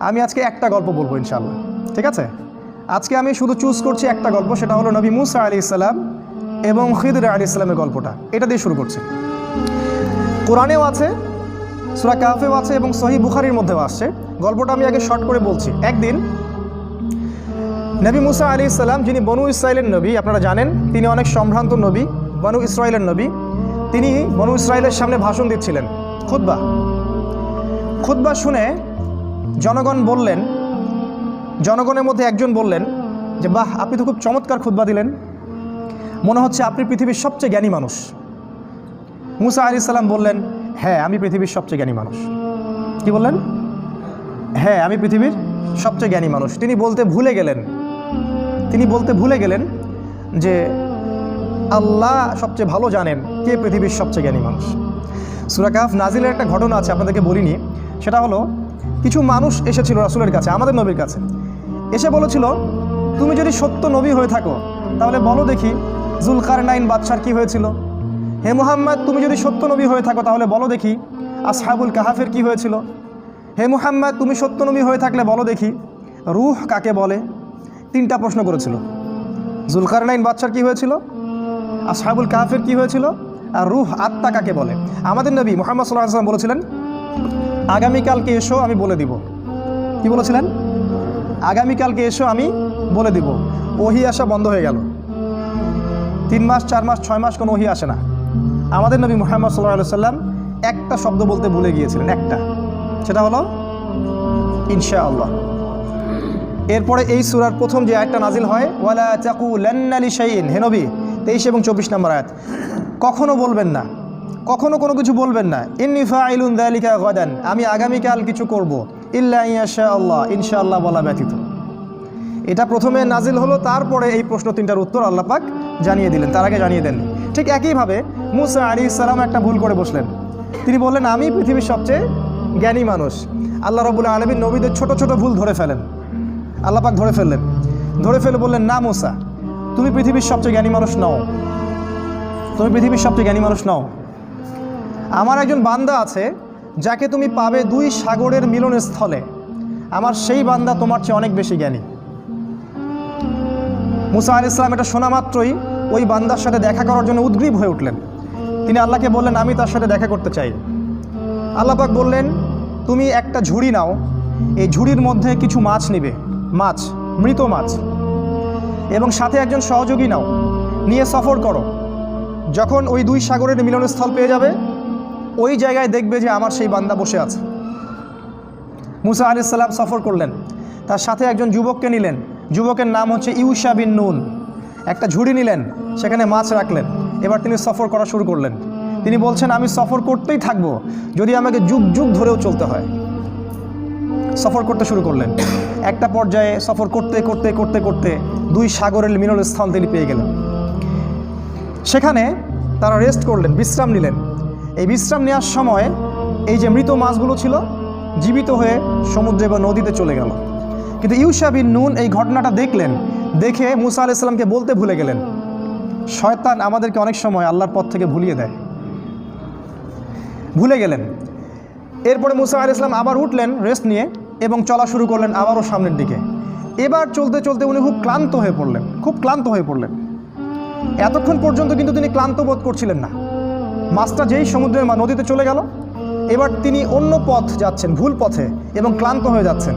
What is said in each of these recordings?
আমি আজকে একটা গল্প বলবো ইনশাআল্লাহ, ঠিক আছে? আজকে আমি শুধু চুজ করছি একটা গল্প, সেটা হলো নবী মুসা আলাইহিস সালাম এবং খিদর আলাইহিস সালামের গল্পটা। এটা দিয়ে শুরু করছি। কোরআনেও আছে, সূরা কাহফেও আছে এবং সহিহ বুখারীর মধ্যেও আসছে। গল্পটা আমি আগে শর্ট করে বলছি। একদিন নবী মুসা আলাইহিস সালাম, যিনি বনু ইসরাইলের নবী, আপনারা জানেন তিনি অনেক সম্ভ্রান্ত নবী, বনু ইসরাইলের নবী। তিনি বনু ইসরাইলের সামনে ভাষণ দিচ্ছিলেন, খুতবা শুনে জনগণের মধ্যে একজন বললেন যে বাহ, আপনি তো খুব চমৎকার খুতবা দিলেন, মনে হচ্ছে আপনি পৃথিবীর সবচেয়ে জ্ঞানী মানুষ। মুসা আলাইহিস সালাম বললেন, হ্যাঁ আমি পৃথিবীর সবচেয়ে জ্ঞানী মানুষ। কি বললেন? হ্যাঁ আমি পৃথিবীর সবচেয়ে জ্ঞানী মানুষ। তিনি বলতে ভুলে গেলেন যে আল্লাহ সবচেয়ে ভালো জানেন কে পৃথিবীর সবচেয়ে জ্ঞানী মানুষ। সূরা কাহফ নাজিলের একটা ঘটনা আছে, আপনাদেরকে বলিনি। সেটা হলো, কিছু মানুষ এসেছিল রাসূলের কাছে, আমাদের নবীর কাছে, এসে বলেছিল, তুমি যদি সত্য নবী হয়ে থাকো তাহলে বলো দেখি যুলকারনাইন বাদশার কি হয়েছিল। হে মুহাম্মদ, তুমি যদি সত্য নবী হয়ে থাকো তাহলে বলো দেখি আসহাবুল কাহাফের কি হয়েছিল। হে মুহাম্মদ, তুমি সত্য নবী হয়ে থাকলে বলো দেখি রূহ কাকে বলে। 3টা প্রশ্ন করেছিল। যুলকারনাইন বাদশার কি হয়েছিল, আসহাবুল কাহাফের কি হয়েছিল, আর রূহ আত্মা কাকে বলে। আমাদের নবী মুহাম্মদ সাল্লাল্লাহু আলাইহি ওয়াসাল্লাম বলেছিলেন, আগামীকালকে এসো আমি বলে দিব। কি বলেছিলেন? আগামীকালকে এসো আমি বলে দিব। ওহি আসা বন্ধ হয়ে গেল। 3 মাস 4 মাস 6 মাস কোনো ওহি আসে না। আমাদের নবী মুহাম্মদ সাল্লাল্লাহু আলাইহি ওয়াসাল্লাম একটা শব্দ বলতে ভুলে গিয়েছিলেন, একটা, সেটা হলো ইনশাআল্লাহ। এরপরে এই সূরার প্রথম যে আয়াতটা নাজিল হয়, ওয়ালা তাকুলান্না লিশাইইন, হে নবী 23 এবং 24 নম্বর আয়াত, কখনো বলবেন না, কখনো কোনো কিছু বলবেন না, ইন্নী ফাইলুন যালিকা গাদান, আমি আগামীকাল কিছু করব, ইল্লা ইনশাআল্লাহ, ইনশাআল্লাহ বলা ব্যতীত। এটা প্রথমে নাজিল হলো, তারপরে এই প্রশ্ন 3টার উত্তর আল্লাহ পাক জানিয়ে দিলেন, তার আগে জানিয়ে দেননি। ঠিক একইভাবে মুসা আলাইহিস সালাম একটা ভুল করে বসলেন। তিনি বললেন, আমি পৃথিবীর সবচেয়ে জ্ঞানী মানুষ। আল্লাহ রাব্বুল আলামিন নবীদের ছোট ছোট ভুল ধরে ফেলেন, আল্লাহ পাক ধরে ফেলে বললেন, না মুসা, তুমি পৃথিবীর সবচেয়ে জ্ঞানী মানুষ নও, তুমি পৃথিবীর সবচেয়ে জ্ঞানী মানুষ নও। আমার একজন বান্দা আছে যাকে তুমি পাবে 2 সাগরের মিলনস্থলে, আমার সেই বান্দা তোমার চেয়ে অনেক বেশি জ্ঞানী। মুসা আলাইহিস সালাম এটা শোনা মাত্রই ওই বান্দার সাথে দেখা করার জন্য উদ্গ্রীব হয়ে উঠলেন। তিনি আল্লাহকে বললেন, আমি তার সাথে দেখা করতে চাই। আল্লাহ পাক বললেন, তুমি একটা ঝুড়ি নাও, এই ঝুড়ির মধ্যে কিছু মাছ নিবে, মাছ, মৃত মাছ, এবং সাথে একজন সহযোগী নাও, নিয়ে সফর করো। যখন ওই 2 সাগরের মিলনস্থল পেয়ে যাবে, ওই জায়গায় দেখবে যে আমার সেই বান্দা বসে আছে। মুসা আলাইহিস সালাম সফর করলেন, তার সাথে একজন যুবককে নিলেন, যুবকের নাম হচ্ছে ইউশা বিন নুন। একটা ঝুড়ি নিলেন, সেখানে মাছ রাখলেন। এবার তিনি সফর করা শুরু করলেন। তিনি বলছেন, আমি সফর করতেই থাকবো, যদি আমাকে যুগ যুগ ধরেও চলতে হয়। সফর করতে শুরু করলেন। একটা পর্যায়ে সফর করতে করতে করতে করতে 2 সাগরের মিলনস্থল তিনি পেয়ে গেলেন। সেখানে তারা রেস্ট করলেন, বিশ্রাম নিলেন। এই বিশ্রাম নেওয়ার সময় এই যে মৃত মাছগুলো ছিল জীবিত হয়ে সমুদ্রে বা নদীতে চলে গেল। কিন্তু ইউশা বিন নুন এই ঘটনাটা দেখলেন, দেখে মুসা আলাইহিস সালামকে বলতে ভুলে গেলেন। শয়তান আমাদেরকে অনেক সময় আল্লাহর পথ থেকে ভুলিয়ে দেয়, ভুলে গেলেন। এরপরে মুসা আলাইহিস সালাম আবার উঠলেন রেস্ট নিয়ে এবং চলা শুরু করলেন আবারও সামনের দিকে। এবার চলতে চলতে উনি খুব ক্লান্ত হয়ে পড়লেন। এতক্ষণ পর্যন্ত কিন্তু তিনি ক্লান্ত বোধ করছিলেন না। মাছটা যেই সমুদ্রের নদীতে চলে গেল, এবার তিনি অন্য পথ যাচ্ছেন, ভুল পথে, এবং ক্লান্ত হয়ে যাচ্ছেন।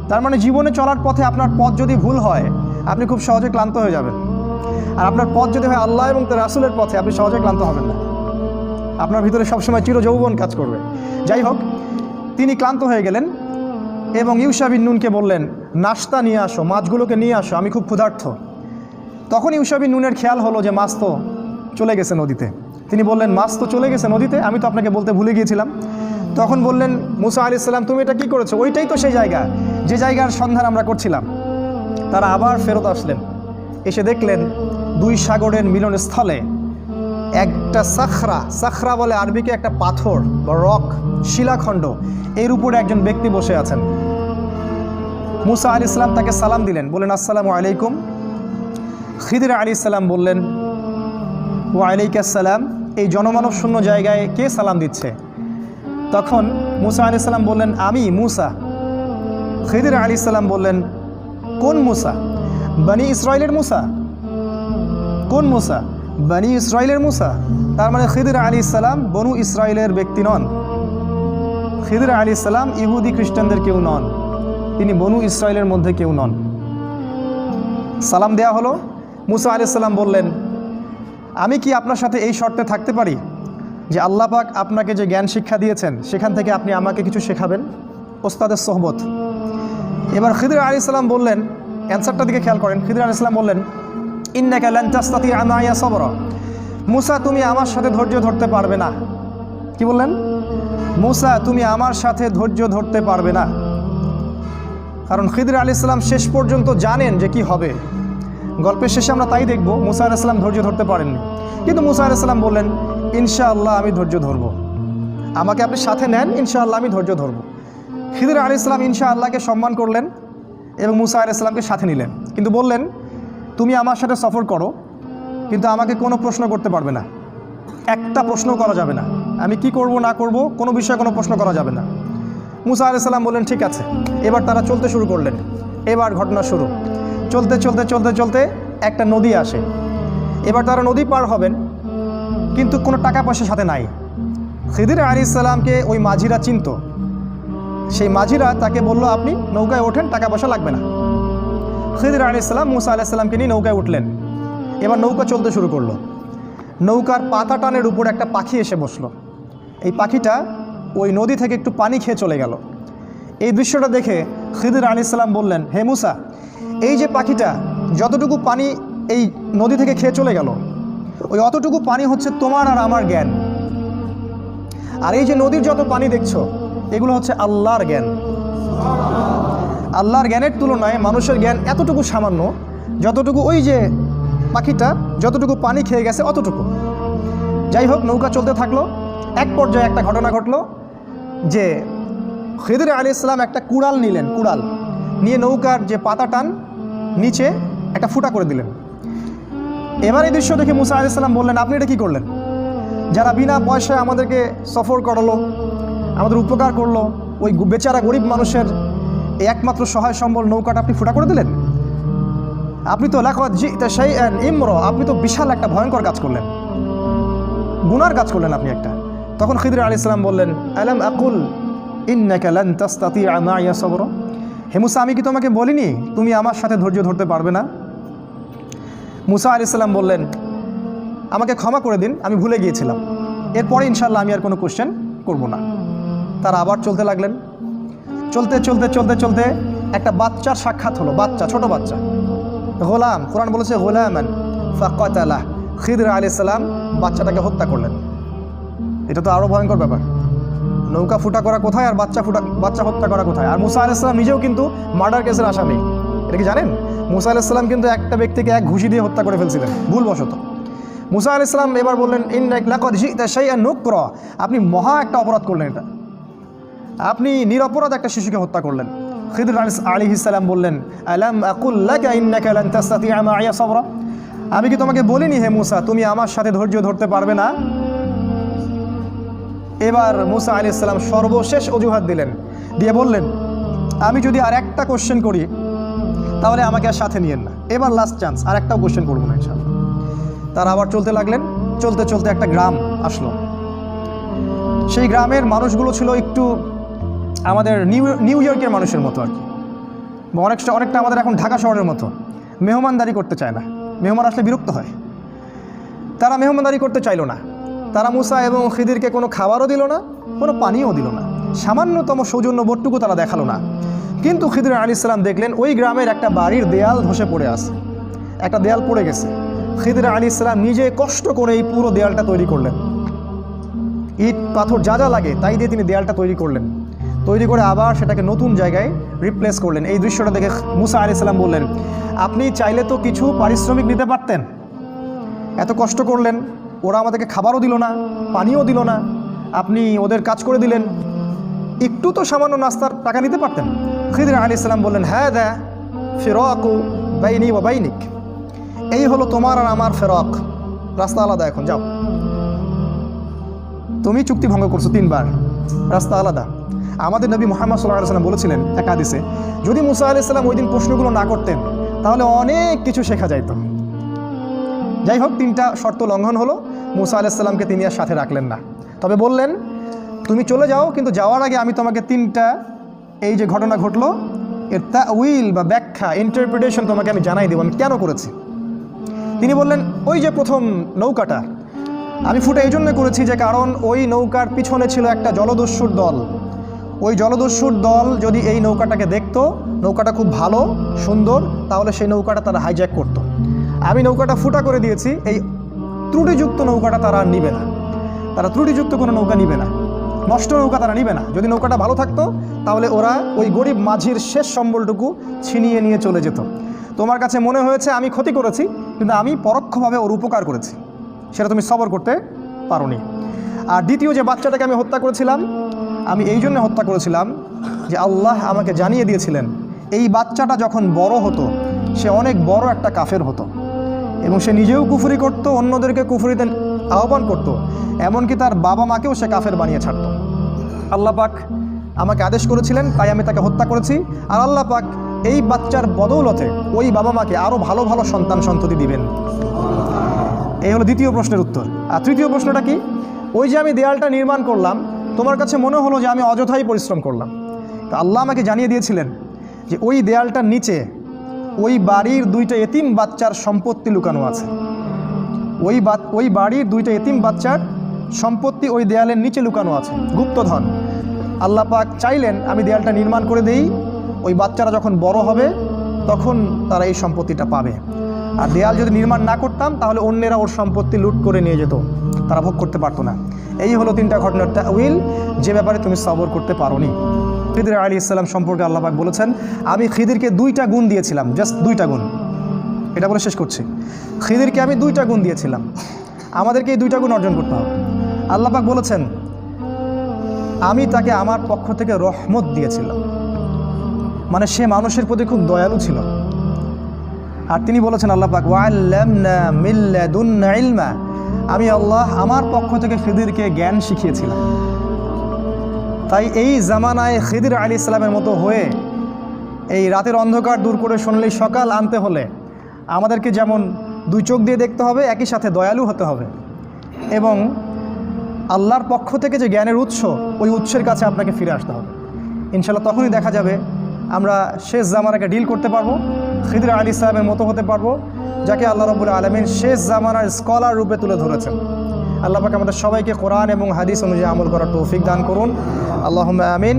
তার মানে জীবনে চলার পথে আপনার পথ যদি ভুল হয়, আপনি খুব সহজে ক্লান্ত হয়ে যাবেন। আর আপনার পথ যদি হয় আল্লাহ এবং তার রাসূলের পথে, আপনি সহজে ক্লান্ত হবেন না, আপনার ভিতরে সবসময় চিরযৌবন কাজ করবে। যাই হোক, তিনি ক্লান্ত হয়ে গেলেন এবং ইউশা বিন নুনকে বললেন, নাশতা নিয়ে আসো, মাছগুলোকে নিয়ে আসো, আমি খুব ক্ষুধার্ত। তখন ইউশা বিন নুনের খেয়াল হলো যে মাছ তো চলে গেছে নদীতে। তিনি বললেন, মাছ তো চলে গেছে নদীতে, আমি তো আপনাকে বলতে ভুলে গিয়েছিলাম। তখন বললেন মুসা আলাইহিস সালাম, তুমি এটা কী করেছো? ওইটাই তো সেই জায়গা, যে জায়গার সন্ধান আমরা করছিলাম। তারা আবার ফেরত আসলেন, এসে দেখলেন 2 সাগরের মিলনস্থলে একটা সাখরা বলে আরবিকে একটা পাথর বা রক, শিলাখণ্ড, এর উপরে একজন ব্যক্তি বসে আছেন। মুসা আলাইহিস সালাম তাকে সালাম দিলেন, বললেন, আসসালামু আলাইকুম। খিদির আলাইহিস সালাম বললেন, ওয়া আলাইকাস সালাম। এই জনমানব শূন্য জায়গায় কে সালাম দিচ্ছে? তখন মুসা আলাইহিস সালাম বললেন, আমি মুসা। খিদির আলাইহিস সালাম বললেন, কোন মুসা? বনি ইসরাইলের মুসা? কোন মুসা? বনি ইসরাইলের মুসা। তার মানে খিদির আলাইহিস সালাম বনু ইসরাইলের ব্যক্তি নন। খিদির আলাইহিস সালাম ইহুদি খ্রিস্টানদের কেউ নন, তিনি বনু ইসরাইলের মধ্যে কেউ নন। সালাম দেয়া হলো। মুসা আলাইহিস সালাম বললেন, আমি কি আপনার সাথে এই শর্তে থাকতে পারি যে আল্লাহ পাক আপনাকে যে জ্ঞান শিক্ষা দিয়েছেন সেখান থেকে আপনি আমাকে কিছু শেখাবেন? ওস্তাদের সোহবত। এবার খিদির আলাইহিস সালাম বললেন, অ্যান্সারটার দিকে খেয়াল করেন। খিদির আলাইহিস সালাম বললেন, ইন্নাকা লান তাসতাতিআ মাইয়া সাবরা। মুসা, তুমি আমার সাথে ধৈর্য ধরতে পারবে না। কি বললেন? মুসা, তুমি আমার সাথে ধৈর্য ধরতে পারবে না। কারণ খিদির আলাইহিস সালাম শেষ পর্যন্ত জানেন যে কি হবে। গল্পের শেষে আমরা তাই দেখব, মুসা আলাইহিস সালাম ধৈর্য ধরতে পারেননি, কিন্তু মুসা আলাইহিস সালাম বললেন, ইনশাআল্লাহ আমি ধৈর্য ধরব, আমাকে আপনি সাথে নেন, ইনশাআল্লাহ আমি ধৈর্য ধরব। খিদির আলাইহিস সালাম ইনশাআল্লাহকে সম্মান করলেন এবং মুসা আলাইহিস সালামকে সাথে নিলেন, কিন্তু বললেন, তুমি আমার সাথে সফর করো, কিন্তু আমাকে কোনো প্রশ্ন করতে পারবে না, একটা প্রশ্ন করা যাবে না, আমি কি করব না করব কোনো বিষয়ে কোনো প্রশ্ন করা যাবে না। মুসা আলাইহিস সালাম বললেন, ঠিক আছে। এবার তারা চলতে শুরু করলেন। এবার ঘটনা শুরু। চলতে চলতে চলতে চলতে একটা নদী আসে। এবার তারা নদী পার হবেন, কিন্তু কোনো টাকা পয়সা সাথে নাই। খিদির আলাইহিস সালামকে ওই মাঝিরা চিনত। সেই মাঝিরা তাকে বলল, আপনি নৌকায় ওঠেন, টাকা পয়সা লাগবে না। খিদির আলাইহিস সালাম মুসা আলাইহিস সালামকে নিয়ে নৌকায় উঠলেন। এবার নৌকা চলতে শুরু করলো। নৌকার পাতা টানের উপর একটা পাখি এসে বসলো। এই পাখিটা ওই নদী থেকে একটু পানি খেয়ে চলে গেল। এই দৃশ্যটা দেখে খিদির আলাইহিস সালাম বললেন, হে মুসা, এই যে পাখিটা যতটুকু পানি এই নদী থেকে খেয়ে চলে গেল, ওই অতটুকু পানি হচ্ছে তোমার আর আমার জ্ঞান। আর এই যে নদীর যত পানি দেখছো, এগুলো হচ্ছে আল্লাহর জ্ঞান। আল্লাহর জ্ঞানের তুলনায় মানুষের জ্ঞান এতটুকু সামান্য, যতটুকু ওই যে পাখিটা যতটুকু পানি খেয়ে গেছে অতটুকু। যাই হোক, নৌকা চলতে থাকলো। এক পর্যায়ে একটা ঘটনা ঘটলো যে খিদির আলাইহিস সালাম একটা কুড়াল নিলেন। কুড়াল নিয়ে নৌকার যে পাতা টান নিচে একটা ফুটা করে দিলেন। এবার এই দৃশ্য দেখে মুসা আলাইহিস সালাম বললেন, আপনি এটা কী করলেন? যারা বিনা পয়সায় আমাদেরকে সফর করালো, আমাদের উপকার করলো, ওই বেচারা গরিব মানুষের এই একমাত্র সহায় সম্বল নৌকাটা আপনি ফুটা করে দিলেন। আপনি তো লাকাদ জি'তা শাইআন ইমরা, আপনি তো বিশাল একটা ভয়ঙ্কর কাজ করলেন, গুনার কাজ করলেন আপনি একটা। তখন খিদির আলাইহিস সালাম বললেন, আলাম আকুল ইন্নাকা লান তাসতাতিআ মাইয়া সাবরা। হে মুসা, আমি কি তোমাকে বলিনি তুমি আমার সাথে ধৈর্য ধরতে পারবে না? মুসা আলাইহিস সালাম বললেন, আমাকে ক্ষমা করে দিন, আমি ভুলে গিয়েছিলাম, এরপরে ইনশাআল্লাহ আমি আর কোনো কোশ্চেন করব না। তারা আবার চলতে লাগলেন। চলতে চলতে চলতে চলতে একটা বাচ্চার সাক্ষাৎ হলো। বাচ্চা, ছোট বাচ্চা, গোলাম। কোরআন বলেছে গোলামান ফাকাতালাহ। খিদির আলাইহিস সালাম বাচ্চাটাকে হত্যা করলেন। এটা তো আরও ভয়ঙ্কর ব্যাপার। নৌকা ফুটা করা কোথায় আর বাচ্চা হত্যা করা কোথায়? আর মুসা আলাইহিস সালাম নিজেও কিন্তু মার্ডার কেসের আসামি। এটা কি জানেন? মুসা আলাইহিস সালাম কিন্তু একটা ব্যক্তিকে এক ঘুষি দিয়ে হত্যা করে ফেলছিলেন ভুলবশত। মুসা আলাইহিস সালাম এবার বললেন, ইন্নাকা লাকাদ জি'তা শাইআন নুকরা, আপনি মহা একটা অপরাধ করলেন, এটা আপনি নিরপরাধ একটা শিশুকে হত্যা করলেন। খিদির আলাইহিস সালাম বললেন, আলাম আকুল লাকা ইন্নাকা লান তাসতাতিআ মাইয়া সাবরা, আমি কি তোমাকে বলিনি হে মুসা তুমি আমার সাথে ধৈর্য ধরতে পারবে না? এবার মুসা আলাইহিস সালাম সর্বশেষ অজুহাত দিলেন, দিয়ে বললেন, আমি যদি আর একটা কোশ্চেন করি তাহলে আমাকে আর সাথে নিয়েন না, এবার লাস্ট চান্স, আর একটাও কোশ্চেন করবো না ইনশাআল্লাহ। তারা আবার চলতে লাগলেন। চলতে চলতে একটা গ্রাম আসলো। সেই গ্রামের মানুষগুলো ছিল একটু আমাদের নিউ ইয়র্কের মানুষের মতো আর কি, অনেকটা আমাদের এখন ঢাকা শহরের মতো। মেহমানদারি করতে চায় না, মেহমান আসলে বিরক্ত হয়। তারা মেহমানদারি করতে চাইল না। তারা মুসা এবং খিদিরকে কোনো খাবারও দিল না, কোনো পানিও দিল না, সামান্যতম সৌজন্য বোধটুকু তারা দেখালো না। কিন্তু খিদির আলাইহিস সালাম দেখলেন ওই গ্রামের একটা বাড়ির দেয়াল ধসে পড়ে আছে, একটা দেয়াল পড়ে গেছে। খিদির আলাইহিস সালাম নিজে কষ্ট করে এই পুরো দেয়ালটা তৈরি করলেন। ইট পাথর যা যা লাগে তাই দিয়ে তিনি দেয়ালটা তৈরি করলেন। তৈরি করে আবার সেটাকে নতুন জায়গায় রিপ্লেস করলেন। এই দৃশ্যটা দেখে মুসা আলাইহিস সালাম বললেন, আপনি চাইলে তো কিছু পারিশ্রমিক নিতে পারতেন, এত কষ্ট করলেন, ওরা আমাদেরকে খাবারও দিল না, পানিও দিল না, আপনি ওদের কাজ করে দিলেন, একটু তো সামান্য নাস্তার টাকা নিতে পারতেন। খিদির আলাইহিস সালাম বললেন, হ্যাঁ দা ফিরাকু বাইনি ওয়া বাইনিক, এই হলো তোমার আর আমার ফেরক, রাস্তা আলাদা, এখন যাও। তুমি চুক্তি ভঙ্গ করছো 3 বার, রাস্তা আলাদা। আমাদের নবী মুহাম্মদ সাল্লাল্লাহু আলাইহি ওয়াসাল্লাম বলেছিলেন এক হাদিসে, যদি মুসা আলাইহিস সালাম ওই দিন প্রশ্নগুলো না করতেন তাহলে অনেক কিছু শেখা যাইত। যাই হোক, 3টা শর্ত লঙ্ঘন হলো, মুসা আলাইহিস সালামকে তিনি আর সাথে রাখলেন না। তবে বললেন, তুমি চলে যাও, কিন্তু যাওয়ার আগে আমি তোমাকে 3টা এই যে ঘটনা ঘটলো এর তাউইল বা ব্যাখ্যা, ইন্টারপ্রিটেশন তোমাকে আমি জানাই দেব আমি কেন করেছি। তিনি বললেন, ওই যে প্রথম নৌকাটা আমি ফুটে এই জন্য করেছি যে কারণ ওই নৌকার পিছনে ছিল একটা জলদস্যুর দল। ওই জলদস্যুর দল যদি এই নৌকাটাকে দেখতো, নৌকাটা খুব ভালো সুন্দর, তাহলে সেই নৌকাটা তারা হাইজ্যাক করতো। আমি নৌকাটা ফুটা করে দিয়েছি, এই ত্রুটিযুক্ত নৌকাটা তারা আর নিবে না। তারা ত্রুটিযুক্ত কোনো নৌকা নিবে না, নষ্ট নৌকা তারা নিবে না। যদি নৌকাটা ভালো থাকতো তাহলে ওরা ওই গরিব মাঝির শেষ সম্বলটুকু ছিনিয়ে নিয়ে চলে যেত। তোমার কাছে মনে হয়েছে আমি ক্ষতি করেছি, কিন্তু আমি পরোক্ষভাবে ওর উপকার করেছি, সেটা তুমি সবর করতে পারোনি। আর দ্বিতীয় যে বাচ্চাটাকে আমি হত্যা করেছিলাম, আমি এই জন্য হত্যা করেছিলাম যে আল্লাহ আমাকে জানিয়ে দিয়েছিলেন এই বাচ্চাটা যখন বড় হতো সে অনেক বড় একটা কাফের হতো, এবং সে নিজেও কুফরি করতো, অন্যদেরকে কুফরিতে আহ্বান করতো, এমনকি তার বাবা মাকেও সে কাফের বানিয়ে ছাড়তো। আল্লাহ পাক আমাকে আদেশ করেছিলেন, তাই আমি তাকে হত্যা করেছি। আর আল্লাহ পাক এই বাচ্চার বদৌলতে ওই বাবা মাকে আরও ভালো ভালো সন্তান সন্ততি দিবেন। এই হলো দ্বিতীয় প্রশ্নের উত্তর। আর তৃতীয় প্রশ্নটা কি? ওই যে আমি দেয়ালটা নির্মাণ করলাম, তোমার কাছে মনে হলো যে আমি অযথাই পরিশ্রম করলাম। তো আল্লাহ আমাকে জানিয়ে দিয়েছিলেন যে ওই দেয়ালটার নিচে ওই বাড়ির 2টা এতিম বাচ্চার সম্পত্তি লুকানো আছে। ওই বাড়ির 2টা এতিম বাচ্চার সম্পত্তি ওই দেয়ালের নিচে লুকানো আছে, গুপ্তধন। আল্লাহ পাক চাইলেন আমি দেয়ালটা নির্মাণ করে দেই, ওই বাচ্চারা যখন বড় হবে তখন তারা এই সম্পত্তিটা পাবে। আর দেয়াল যদি নির্মাণ না করতাম তাহলে অন্যেরা ওর সম্পত্তি লুট করে নিয়ে যেত, তারা ভোগ করতে পারতো না। এই হলো 3টা ঘটনার তাউইল, যে ব্যাপারে তুমি সবর করতে পারোনি। খিদির আলাইহিস সালাম সম্পর্কে আল্লাহ পাক বলেছেন, আমি খিদিরকে 2টা গুণ দিয়েছিলাম, জাস্ট 2টা গুণ। এটা বলে শেষ করছি, খিদিরকে আমি 2টা গুণ দিয়েছিলাম, আমাদেরকে এই 2টা গুণ অর্জন করতে হবে। আল্লাহ পাক বলেছেন, আমি তাকে আমার পক্ষ থেকে রহমত দিয়েছিলাম, মানে সে মানুষের প্রতি খুব দয়ালু ছিল। আর তিনি বলেছেন আল্লাহ পাক, ওয়াল্লামনা মিন লাদুন্না ইলমা, আমি আল্লাহ আমার পক্ষ থেকে খিদিরকে জ্ঞান শিখিয়েছিলাম। তাই এই জামানায় খিদির আলাইহিস সালামের মতো হয়ে এই রাতের অন্ধকার দূর করে সোনালি সকাল আনতে হলে আমাদেরকে যেমন 2 চোখ দিয়ে দেখতে হবে, একই সাথে দয়ালু হতে হবে, এবং আল্লাহর পক্ষ থেকে যে জ্ঞানের উৎস, ওই উৎসের কাছে আপনাকে ফিরে আসতে হবে। ইনশাআল্লাহ তখনই দেখা যাবে আমরা শেষ জামানাকে ডিল করতে পারবো, খিদির আলাইহিস সালামের মতো হতে পারবো, যাকে আল্লাহ রাব্বুল আলামিন শেষ জামানার স্কলার রূপে তুলে ধরেছেন। আল্লাহ পাক আমাদের সবাইকে কোরআন এবং হাদিস অনুযায়ী আমল করার তৌফিক দান করুন। আল্লাহুম্মা আমিন।